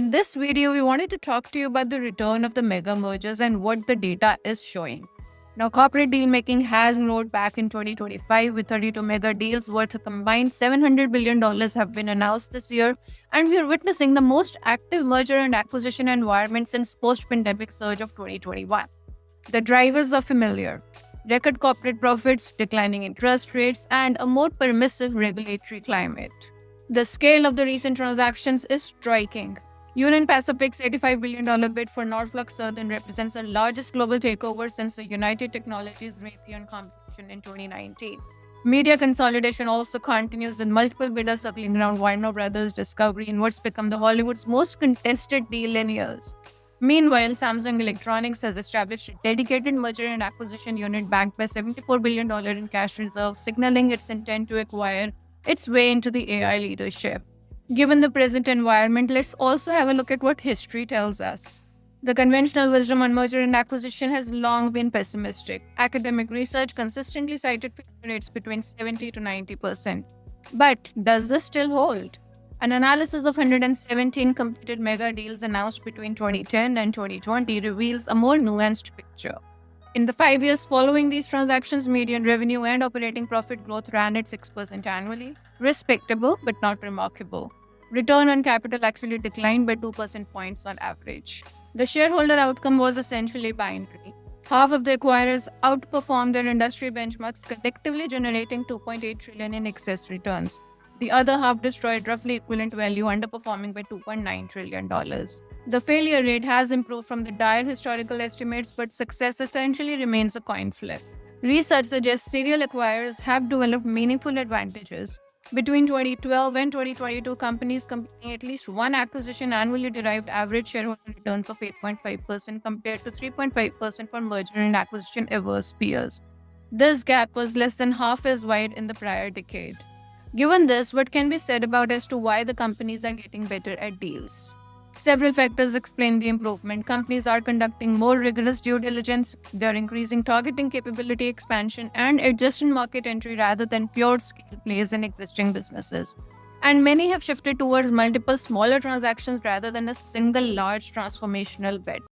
In this video, we wanted to talk to you about the return of the mega mergers and what the data is showing. Now, corporate deal making has roared back in 2025 with 32 mega deals worth a combined $700 billion have been announced this year, and we are witnessing the most active merger and acquisition environment since post-pandemic surge of 2021. The drivers are familiar: record corporate profits, declining interest rates, and a more permissive regulatory climate. The scale of the recent transactions is striking. Union Pacific's $85 billion bid for Norfolk Southern represents the largest global takeover since the United Technologies Raytheon combination in 2019. Media consolidation also continues with multiple bidders circling around Warner Brothers' Discovery in what's become the Hollywood's most contested deal in years. Meanwhile, Samsung Electronics has established a dedicated merger and acquisition unit backed by $74 billion in cash reserves, signaling its intent to acquire its way into the AI leadership. Given the present environment, let's also have a look at what history tells us. The conventional wisdom on merger and acquisition has long been pessimistic. Academic research consistently cited failure rates between 70 to 90%. But does this still hold? An analysis of 117 completed mega deals announced between 2010 and 2020 reveals a more nuanced picture. In the 5 years following these transactions, median revenue and operating profit growth ran at 6% annually. Respectable, but not remarkable. Return on capital actually declined by 2% points on average. The shareholder outcome was essentially binary. Half of the acquirers outperformed their industry benchmarks, collectively generating $2.8 trillion in excess returns. The other half destroyed roughly equivalent value, underperforming by $2.9 trillion. The failure rate has improved from the dire historical estimates, but success essentially remains a coin flip. Research suggests serial acquirers have developed meaningful advantages. Between 2012 and 2022, companies completing at least one acquisition annually derived average shareholder returns of 8.5% compared to 3.5% for merger and acquisition averse peers. This gap was less than half as wide in the prior decade. Given this, what can be said about as to why the companies are getting better at deals? Several factors explain the improvement. Companies are conducting more rigorous due diligence, they're increasing targeting capability expansion and adjacent market entry rather than pure scale plays in existing businesses. And many have shifted towards multiple smaller transactions rather than a single large transformational bet.